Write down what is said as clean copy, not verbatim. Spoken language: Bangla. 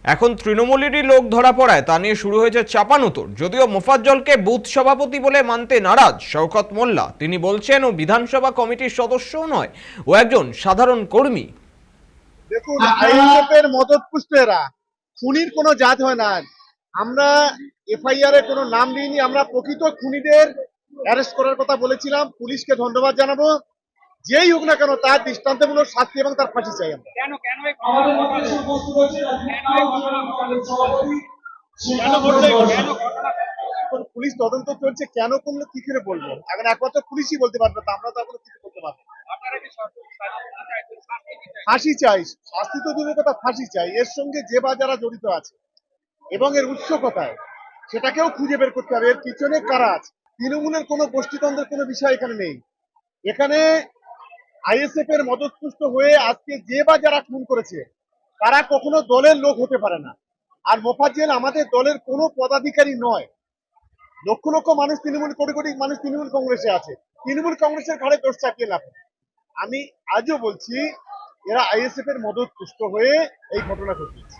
এখন তৃণমূলেরই লোক ধরা পড়ায় তা নিয়ে শুরু হয়েছে চাপানুতোর। যদিও মোফাজ্জলকে বুথ সভাপতি বলে মানতে নারাজ শওকত মোল্লা। তিনি বলছেন ও বিধানসভা কমিটির সদস্যও নয়, ও একজন সাধারণ কর্মী। দেখুন, আইএসএফের মদতপুষ্ট এরা, খুনির কোনো জাত হয় না। আমরা এফআইআর এ কোনো নাম দিইনি, আমরা প্রকৃত খুনিদের অ্যারেস্ট করার কথা বলেছিলাম। পুলিশকে ধন্যবাদ জানাবো, যেই হোক না কেন তার দৃষ্টান্তমূলক শাস্তি এবং তার ফাঁসি চাই আমরা। এখন পুলিশ তদন্ত চলছে, কেন করলো কি করে বলবো, এখন একমাত্র পুলিশই বলতে পারবে, তা আমরা তো এখন কিছু করতে পারবো না। ফাঁসি চাই, শাস্তি তো দূরের কথা, ফাঁসি চাই। এর সঙ্গে যে বা যারা জড়িত আছে এবং এর উৎস কোথায় সেটাকেও খুঁজে বের করতে হবে, এর পিছনে কারা আছে। তৃণমূলের কোনো গোষ্ঠীতন্ত্রের কোনো বিষয় এখানে নেই। এখানে আইএসএফ এর মদতপুষ্ট হয়ে আজকে যে বা যারা খুন করেছে তারা কখনো দলের লোক হতে পারে না। আর মোফাজ্জল আমাদের দলের কোনো পদাধিকারী নয়। লক্ষ লক্ষ মানুষ তৃণমূল, কোটি কোটি মানুষ তৃণমূল কংগ্রেসে আছে, তৃণমূল কংগ্রেসের ঘাড়ে দোষ চাপিয়ে লাভ নেই। আমি আজও বলছি, এরা আইএসএফ এর মদতপুষ্ট হয়ে এই ঘটনা ঘটিয়েছে।